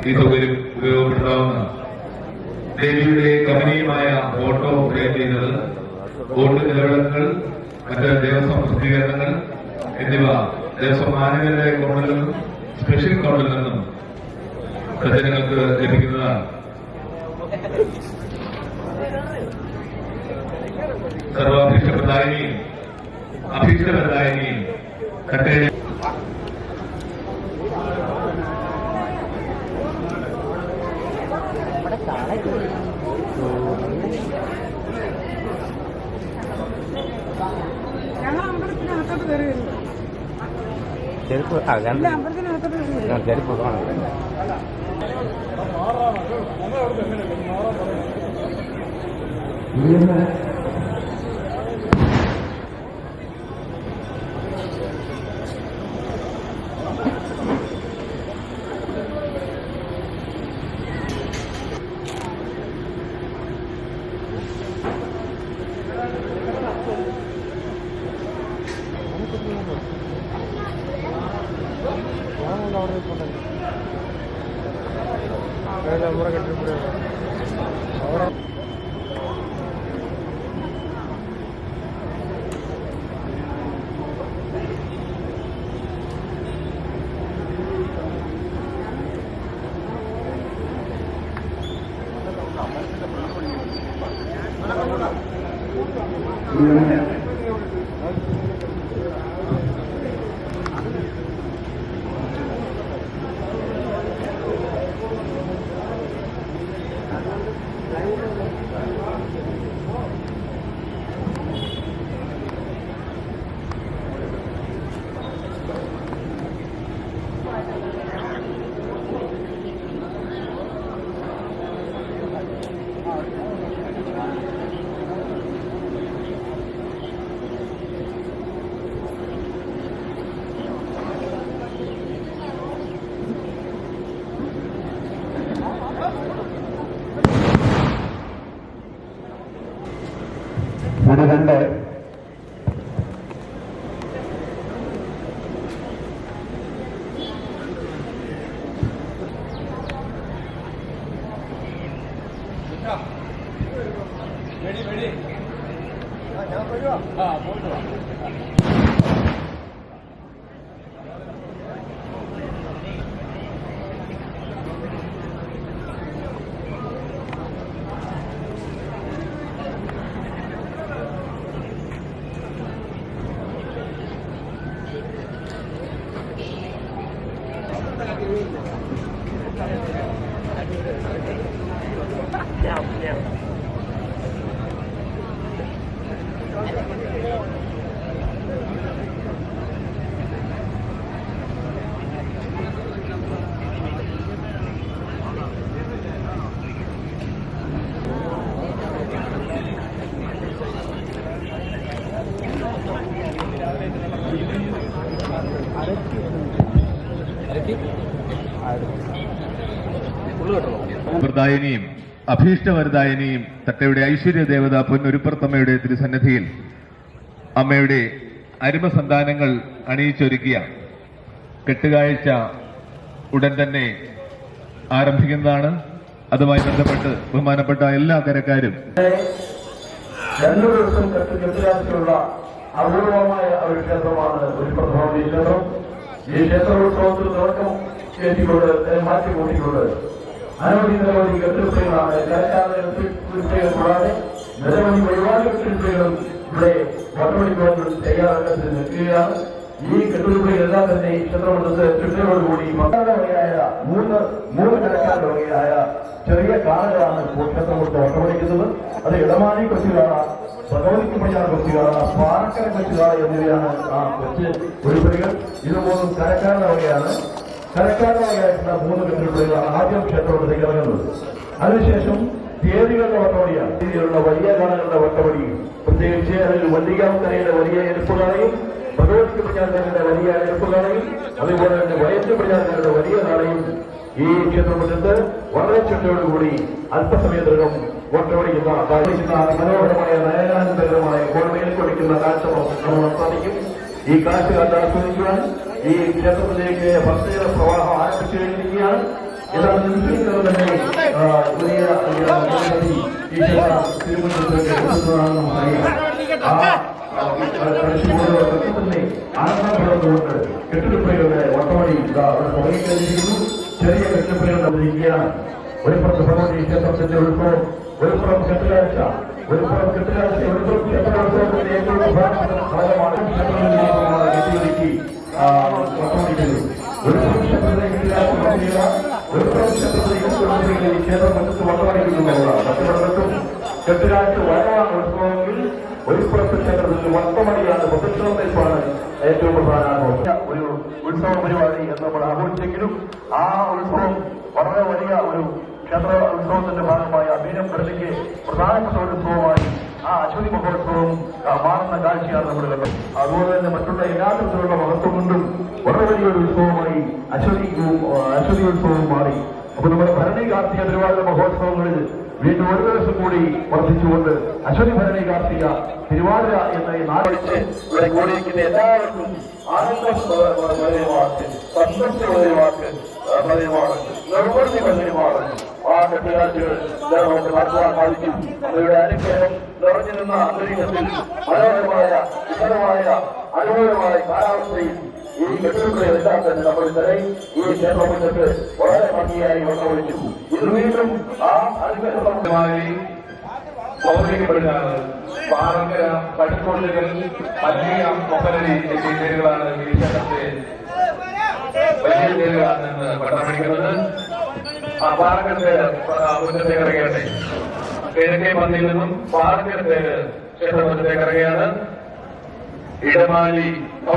ഈ സൗകര്യം ഉപയോഗപ്പെടുത്താവുന്നതാണ്. ദേവിയുടെ കമനീയമായ ഫോട്ടോ ഫ്രെയിം ചെയ്യുന്നത്, ബോർഡ് നിലവിളക്കുകൾ, മറ്റ് ദേവസ്വം പ്രസിദ്ധീകരണങ്ങൾ എന്നിവ ദേവസ്വം മാനവരുടെ അക്കൗണ്ടിൽ നിന്നും സ്പെഷ്യൽ അക്കൗണ്ടിൽ നിന്നും സജ്ജനങ്ങൾക്ക് ലഭിക്കുന്നതാണ്. സർവാഭീഷ്ടപ്രദായിനിയും അഭീഷ്ടപ്രദായിനിയും കട്ടേജ് ചെരുപ്പ് ചെരുപ്പ് രണ്ട് വരദായിനിയും അഭീഷ്ടവരദായിനിയും തട്ടയുടെ ഐശ്വര്യ ദേവത പൊന്നൊരുപ്പുറത്തമ്മയുടെ തിരുസന്നിധിയിൽ അമ്മയുടെ അരുമ സന്താനങ്ങൾ അണിയിച്ചൊരുക്കിയ കെട്ടുകാഴ്ച ഉടൻ തന്നെ ആരംഭിക്കുന്നതാണ്. അതുമായി ബന്ധപ്പെട്ട് ബഹുമാനപ്പെട്ട എല്ലാ കരക്കാരും 2 ദിവസം കെട്ടുകാഴ്ചയുള്ള അപൂർവമായ ഒരു ക്ഷേത്രമാണ് ഒരുപ്പുറത്തമ്മ ക്ഷേത്രം. ഈ ക്ഷേത്രോത്സവത്തിൽ തുടക്കം കയറ്റിക്കൊണ്ട് മാറ്റിക്കൂട്ടിക്കൊണ്ട് അനവധി കെട്ടുപണികളാണ് കരക്കാരുടെ കൂടാതെ നിരവധി ഒരുപാട് കെട്ടുപണികളും ഇവിടെ വട്ടമണിക്കൂറുകൾ തയ്യാറാക്കി നിൽക്കുകയാണ്. ഈ കെട്ടുപണികളെല്ലാം തന്നെ ഈ ക്ഷേത്രമണ്ഡലത്തെ ചുറ്റലോടുകൂടി മക്കളുടെ വകയായ മൂന്ന് കരക്കാരുടെ വകയായ ചെറിയ കാറുകളാണ് ഇപ്പോൾ ക്ഷേത്രമൂർത്തി വട്ടമണിക്കുന്നത്. അത് ഇടമാനി കൊച്ചുകാള, ഭഗവതിക്ക് പയ്യാർ കൊച്ചുകാള, പാറക്കര കൊച്ചുകാള എന്നിവയാണ് ആ കൊച്ചു ഒരുപടികൾ. ഇത് മൂന്നും കരക്കാരുടെ വകയാണ്. കരക്കാരുടെ വകയായിട്ടുള്ള 3 കെട്ടുപണികളാണ് ആദ്യം ക്ഷേത്രത്തിലേക്ക് ഇറങ്ങുന്നത്. അതിനുശേഷം തീയതികളുടെ വട്ടവടിയാണ്. രീതിയിലുള്ള വലിയ കാളുകളുടെ വട്ടവടി, പ്രത്യേകിച്ച് അതിൽ വല്ലികാവുക്കരയുടെ വലിയ എരുപ്പുകാളയും ഭഗവതിക്ക് പയ്യാറുകാരുടെ വലിയ എരുപ്പുകാളയും അതുപോലെ തന്നെ വയസ്സ് പയ്യാറുകാരുടെ വലിയ കാളയും ഈ ക്ഷേത്രമുറ്റത്ത് വളരെ ചുറ്റോടുകൂടി അല്പസമയത്തിനകം വട്ടവടിക്കുന്ന മനോഹരമായ നയനാനന്ദകരമായ കോൺമയിൽ കൊടുക്കുന്ന കാഴ്ച നമ്മൾ സാധിക്കും. ഈ കാഴ്ച കണ്ട് ആസ്വദിക്കുവാൻ ഈ ക്ഷേത്രത്തിലേക്ക് ഭക്തജന പ്രവാഹം ആരംഭിച്ചു കഴിഞ്ഞിരിക്കുകയാണ്. ഏതാണ്ട് നിമിഷങ്ങൾ തന്നെ വലിയ നിരവധി ഈ തിരുവനന്തപുരത്ത് നമുക്കറിയാം. തന്നെ ആനന്ദപ്പെടുന്നുകൊണ്ട് കെട്ടിടപ്പുരയുടെ ഒട്ടമടി തുടങ്ങിക്കഴിഞ്ഞിരിക്കുന്നു. ചെറിയ കെട്ടിടപ്പുരകൾ ഇരിക്കുകയാണ്. ഒരു പുറത്ത് ഭഗവതി ക്ഷേത്രത്തിന്റെ ഉത്സവം, ഒരു പുറം കെട്ടുകാഴ്ച, ഒരു പുറം കെട്ടുകാഴ്ച, ഒരു പുറം ക്ഷേത്രോത്സവത്തിന്റെ ഏറ്റവും പ്രധാനപ്പെട്ട ഭാഗമാണ് ക്ഷേത്രനിർമ്മാണമാണ് കെട്ടിയൊരുക്കി ഒട്ടമടിക്കുന്നത്. ഒരു പുറം ക്ഷേത്രത്തിലെ കെട്ടുകാഴ്ച, ഒരു പുറം ക്ഷേത്രത്തിലെ ഈ ക്ഷേത്രം മറ്റു ഒട്ടമടിക്കുന്നുള്ളതാണ്. മറ്റുള്ളവർക്കും കെട്ടുകാഴ്ച വരവാണ് ഉത്സവമെങ്കിൽ ഒരു പുറത്ത് ക്ഷേത്രത്തിൽ വട്ടമടിയാണ് പ്രദക്ഷിണമാണ് ഏറ്റവും പ്രധാന ഒരു ഉത്സവ പരിപാടി എന്ന് നമ്മൾ ആഘോഷിച്ചെങ്കിലും ആ ഉത്സവം വളരെ വലിയ ഒരു ക്ഷേത്ര ഉത്സവത്തിന്റെ ഭാഗമായ മീനം പ്രതിക്ക് പ്രധാനപ്പെട്ട ഒരു ഉത്സവമായി ആ അശ്വതി മഹോത്സവം മാറുന്ന കാഴ്ചയാണ് നമ്മൾ കണ്ടത്. അതുപോലെ തന്നെ മറ്റുള്ള എല്ലാ തരത്തിലുള്ള മഹത്വം കൊണ്ടും വളരെ വലിയൊരു ഉത്സവമായി അശ്വതി ഉത്സവവും മാറി. അപ്പൊ നമ്മുടെ ഭരണി കാർത്തിക തിരുവാതിര മഹോത്സവങ്ങളിൽ വീണ്ടും ഒരു ദിവസം കൂടി വർദ്ധിച്ചുകൊണ്ട് അശ്വതി ഭരണി കാർത്തിക തിരുവാതിര എന്ന ഈ നാടൊഴിച്ച് ഇവിടെ കൂടിയിരിക്കുന്ന എല്ലാവർക്കും ആനന്ദം പതിവാക്ക്, സന്തോഷം പതിവാക്ക്, നിർവൃത്തി പതിവാണ്. ആ കെട്ടുകാഴ്ചകൾ നമുക്ക് നടത്തുവാൻ സാധിക്കും. അവരുടെ അനുഗ്രഹം നിറഞ്ഞു നിന്ന അന്തരീക്ഷത്തിൽ മനോഹരമായ വിശദമായ അനുകൂലമായ കാലാവസ്ഥയിൽ ഈ കെട്ടിടങ്ങളെല്ലാം തന്നെ നമ്മൾ തന്നെ ഈ ക്ഷേത്രമുറ്റത്ത് വളരെ ഭംഗിയായി വന്നൊഴിച്ചു. ഇത് വീണ്ടും ആ അനുഗ്രഹമായി പൗർണികപ്പെടുകയാണ്. പാറങ്കര, പടിക്കൊള്ളുകൾ, മല്ലിയ, കൊപ്പലരി എന്നീ പേരുകളാണ് ഈ ക്ഷേത്രത്തെ വലിയ പേരുകളാണ് എന്ന് പട്ടമടിക്കുന്നത്. ആ പാറങ്കത്തെ മുറ്റത്തേക്ക് ഇറങ്ങിയട്ടെ. കിഴക്കേ പന്നിയിൽ നിന്നും പാറങ്കത്തെ ക്ഷേത്രമുറ്റത്തേക്ക് ഇറങ്ങിയാണ്. ഇടമാലി